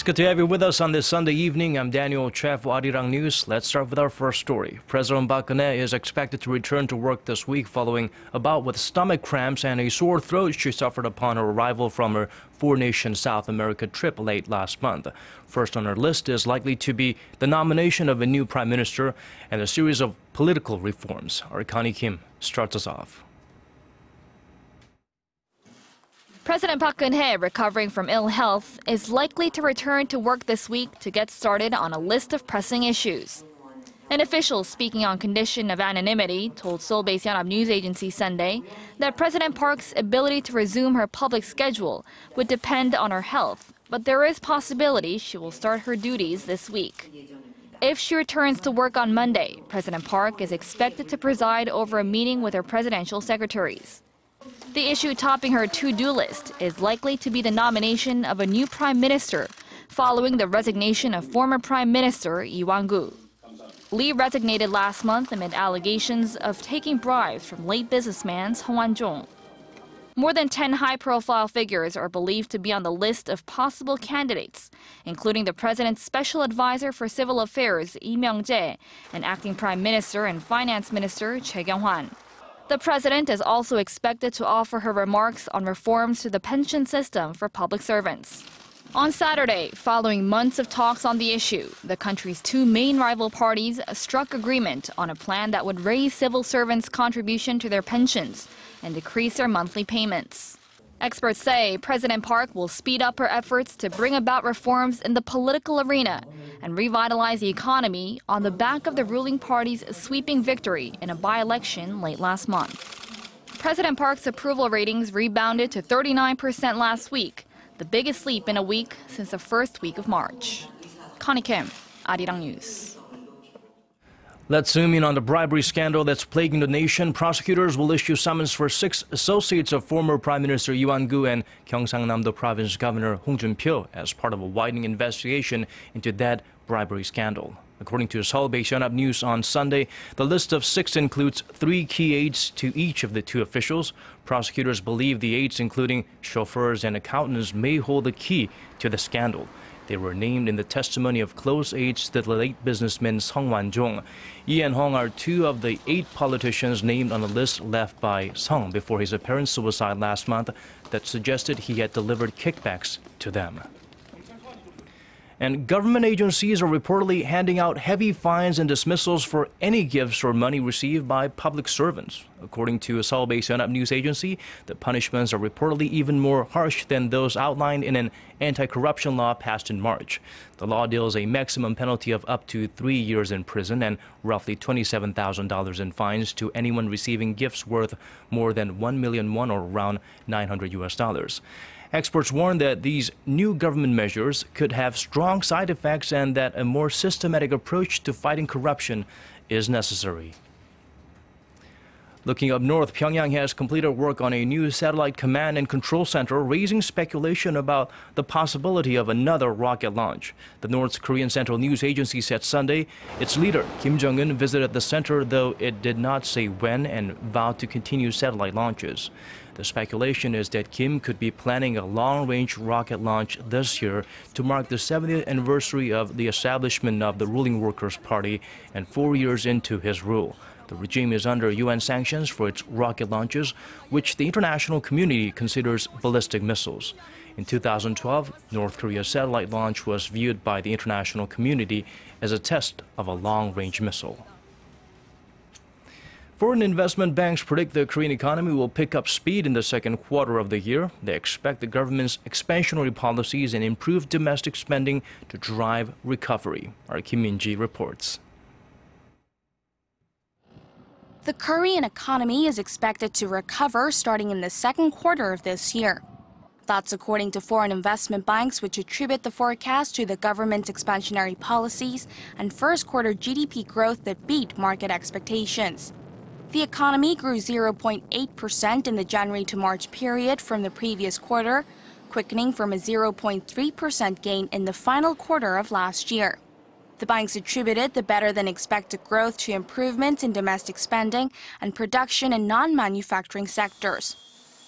good to have you with us on this Sunday evening. I'm Daniel Chef for Arirang News. Let's start with our first story. President Park Geun-hye is expected to return to work this week following a bout with stomach cramps and a sore throat she suffered upon her arrival from her four-nation South America trip late last month. First on her list is likely to be the nomination of a new prime minister and a series of political reforms. Our Connie Kim starts us off. President Park Geun-hye, recovering from ill health, is likely to return to work this week to get started on a list of pressing issues. An official speaking on condition of anonymity told Seoul-based Yonhap News Agency Sunday that President Park's ability to resume her public schedule would depend on her health, but there is possibility she will start her duties this week. If she returns to work on Monday, President Park is expected to preside over a meeting with her presidential secretaries. The issue topping her to-do list is likely to be the nomination of a new prime minister following the resignation of former Prime Minister Lee Wang-gu. Lee resignated last month amid allegations of taking bribes from late businessman Song Wan-jong. More than 10 high-profile figures are believed to be on the list of possible candidates, including the president's special advisor for civil affairs Lee Myung-jae and acting prime minister and finance minister Choi Kyung-hwan. The president is also expected to offer her remarks on reforms to the pension system for public servants. On Saturday, following months of talks on the issue, the country's two main rival parties struck agreement on a plan that would raise civil servants' contribution to their pensions and decrease their monthly payments. Experts say President Park will speed up her efforts to bring about reforms in the political arena and revitalize the economy on the back of the ruling party's sweeping victory in a by-election late last month. President Park's approval ratings rebounded to 39% last week, the biggest leap in a week since the first week of March. Connie Kim, Arirang News. Let's zoom in on the bribery scandal that's plaguing the nation. Prosecutors will issue summons for 6 associates of former Prime Minister Lee Wang-gu and Gyeongsangnam-do Province Governor Hong Jun-pyo as part of a widening investigation into that bribery scandal. According to Seoul-based Yonhap News on Sunday, the list of 6 includes 3 key aides to each of the 2 officials. Prosecutors believe the aides, including chauffeurs and accountants, may hold the key to the scandal. They were named in the testimony of close aides to the late businessman Song Wan-jong. Yi and Hong are 2 of the 8 politicians named on the list left by Song before his apparent suicide last month that suggested he had delivered kickbacks to them. And government agencies are reportedly handing out heavy fines and dismissals for any gifts or money received by public servants. According to a Seoul-based Yonhap News Agency, the punishments are reportedly even more harsh than those outlined in an anti-corruption law passed in March. The law deals a maximum penalty of up to 3 years in prison and roughly $27,000 in fines to anyone receiving gifts worth more than 1 million won or around $900. Experts warn that these new government measures could have strong side effects and that a more systematic approach to fighting corruption is necessary. Looking up north, Pyongyang has completed work on a new satellite command and control center, raising speculation about the possibility of another rocket launch. The North Korean Central News Agency said Sunday its leader, Kim Jong-un, visited the center, though it did not say when, and vowed to continue satellite launches. The speculation is that Kim could be planning a long-range rocket launch this year to mark the 70th anniversary of the establishment of the ruling Workers' Party and 4 years into his rule. The regime is under UN sanctions for its rocket launches, which the international community considers ballistic missiles. In 2012, North Korea's satellite launch was viewed by the international community as a test of a long-range missile. Foreign investment banks predict the Korean economy will pick up speed in the second quarter of the year. They expect the government's expansionary policies and improved domestic spending to drive recovery. Our Kim Min-ji reports. The Korean economy is expected to recover starting in the second quarter of this year. That's according to foreign investment banks, which attribute the forecast to the government's expansionary policies and first quarter GDP growth that beat market expectations. The economy grew 0.8% in the January to March period from the previous quarter, quickening from a 0.3% gain in the final quarter of last year. The banks attributed the better-than-expected growth to improvements in domestic spending and production in non-manufacturing sectors.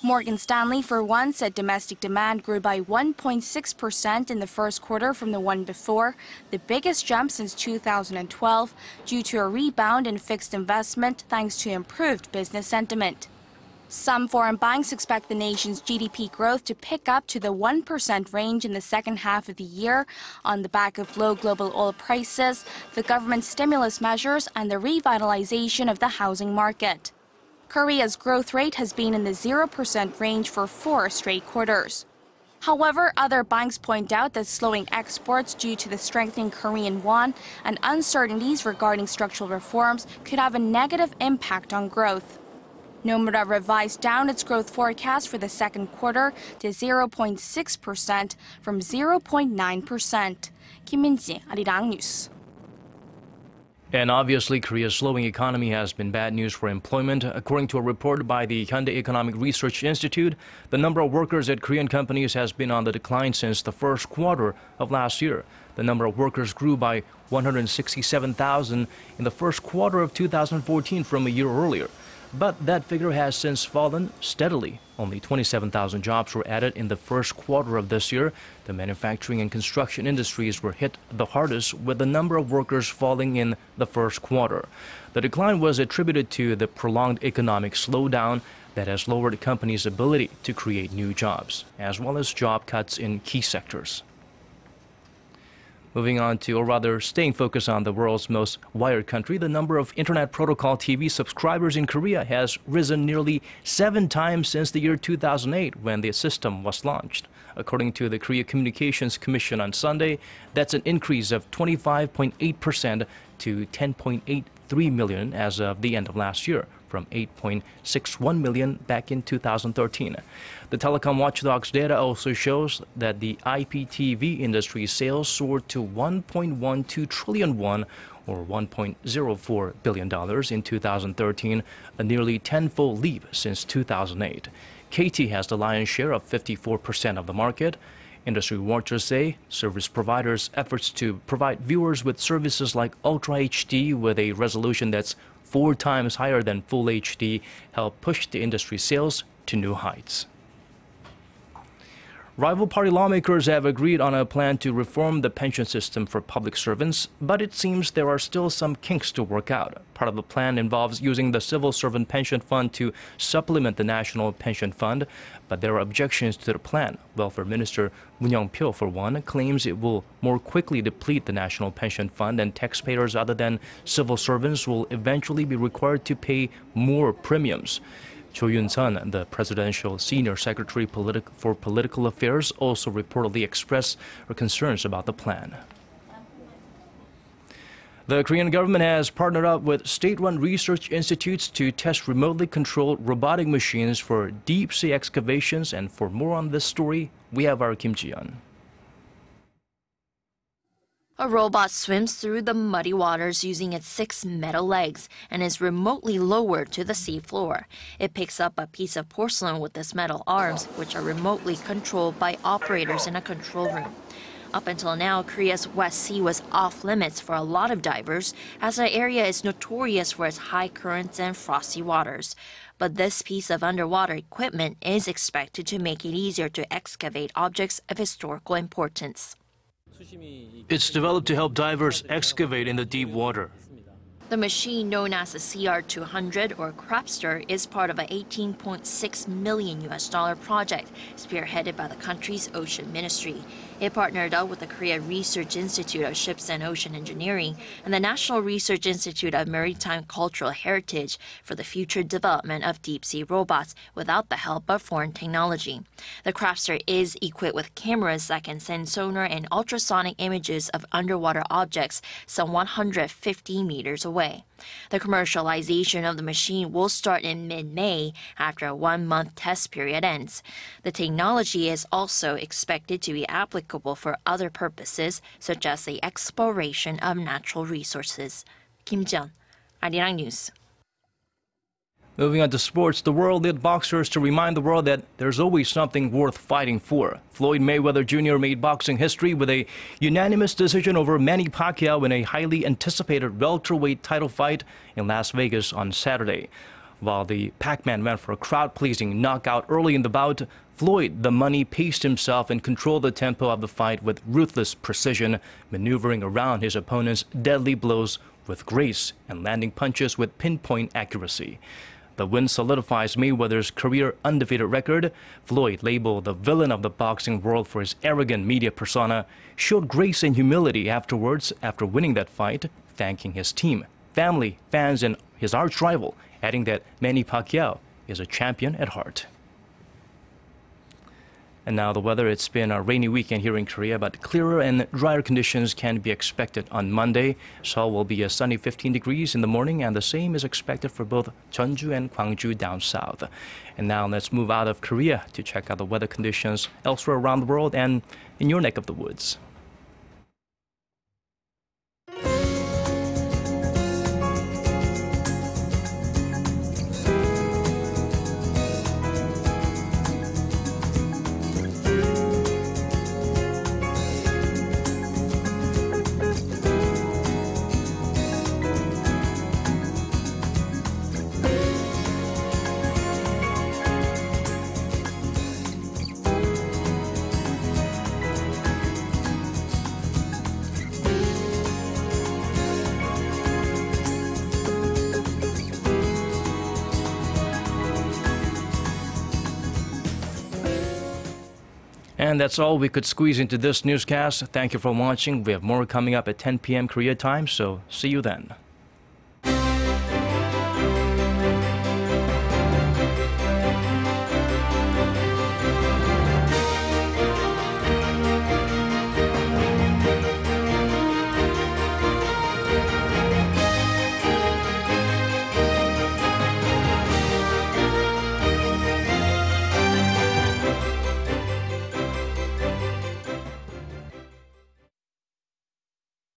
Morgan Stanley, for one, said domestic demand grew by 1.6% in the first quarter from the one before, the biggest jump since 2012, due to a rebound in fixed investment thanks to improved business sentiment. Some foreign banks expect the nation's GDP growth to pick up to the 1% range in the second half of the year on the back of low global oil prices, the government's stimulus measures, and the revitalization of the housing market. Korea's growth rate has been in the 0% range for 4 straight quarters. However, other banks point out that slowing exports due to the strengthening Korean won and uncertainties regarding structural reforms could have a negative impact on growth. Nomura revised down its growth forecast for the second quarter to 0.6% from 0.9%. Kim Min-ji, Arirang News. And obviously, Korea's slowing economy has been bad news for employment. According to a report by the Hyundai Economic Research Institute, the number of workers at Korean companies has been on the decline since the first quarter of last year. The number of workers grew by 167,000 in the first quarter of 2014 from a year earlier. But that figure has since fallen steadily. Only 27,000 jobs were added in the first quarter of this year. The manufacturing and construction industries were hit the hardest, with the number of workers falling in the first quarter. The decline was attributed to the prolonged economic slowdown that has lowered companies' ability to create new jobs, as well as job cuts in key sectors. Moving on to, or rather staying focused on the world's most wired country, the number of Internet Protocol TV subscribers in Korea has risen nearly 7 times since the year 2008 when the system was launched. According to the Korea Communications Commission on Sunday, that's an increase of 25.8% to 10.83 million as of the end of last year, from 8.61 million back in 2013. The telecom watchdog's data also shows that the IPTV industry's sales soared to 1.12 trillion won, or $1.04 billion in 2013, a nearly tenfold leap since 2008. KT has the lion's share of 54% of the market. Industry watchers say service providers' efforts to provide viewers with services like Ultra HD with a resolution that's 4 times higher than Full HD help push the industry sales to new heights. Rival party lawmakers have agreed on a plan to reform the pension system for public servants, but it seems there are still some kinks to work out. Part of the plan involves using the Civil Servant Pension Fund to supplement the National Pension Fund, but there are objections to the plan. Welfare Minister Moon Young-pyo, for one, claims it will more quickly deplete the National Pension Fund, and taxpayers other than civil servants will eventually be required to pay more premiums. Cho Yun-sun, the presidential senior secretary for political affairs, also reportedly expressed her concerns about the plan. The Korean government has partnered up with state-run research institutes to test remotely controlled robotic machines for deep-sea excavations. And for more on this story, we have our Kim Ji-yeon. A robot swims through the muddy waters using its 6 metal legs and is remotely lowered to the seafloor. It picks up a piece of porcelain with its metal arms, which are remotely controlled by operators in a control room. Up until now, Korea's West Sea was off limits for a lot of divers, as the area is notorious for its high currents and frosty waters. But this piece of underwater equipment is expected to make it easier to excavate objects of historical importance. It's developed to help divers excavate in the deep water. The machine, known as the CR200 or Crapster, is part of an $18.6 million project spearheaded by the country's ocean ministry. It partnered up with the Korea Research Institute of Ships and Ocean Engineering and the National Research Institute of Maritime Cultural Heritage for the future development of deep-sea robots without the help of foreign technology. The Crapster is equipped with cameras that can send sonar and ultrasonic images of underwater objects some 150 meters away. The commercialization of the machine will start in mid-May after a 1-month test period ends. The technology is also expected to be applicable for other purposes, such as the exploration of natural resources. Kim Ji-yeon, Arirang News. Moving on to sports, the world led boxers to remind the world that there's always something worth fighting for. Floyd Mayweather Jr. made boxing history with a unanimous decision over Manny Pacquiao in a highly anticipated welterweight title fight in Las Vegas on Saturday. While the Pac-Man went for a crowd-pleasing knockout early in the bout, Floyd, the Money, paced himself and controlled the tempo of the fight with ruthless precision, maneuvering around his opponent's deadly blows with grace and landing punches with pinpoint accuracy. The win solidifies Mayweather's career undefeated record. Floyd, labeled the villain of the boxing world for his arrogant media persona, showed grace and humility afterwards after winning that fight, thanking his team, family, fans, and his arch-rival, adding that Manny Pacquiao is a champion at heart. And now the weather. It's been a rainy weekend here in Korea, but clearer and drier conditions can be expected on Monday. Seoul will be a sunny 15 degrees in the morning, and the same is expected for both Jeonju and Gwangju down south. And now let's move out of Korea to check out the weather conditions elsewhere around the world and in your neck of the woods. And that's all we could squeeze into this newscast. Thank you for watching. We have more coming up at 10 p.m. Korea time, so see you then.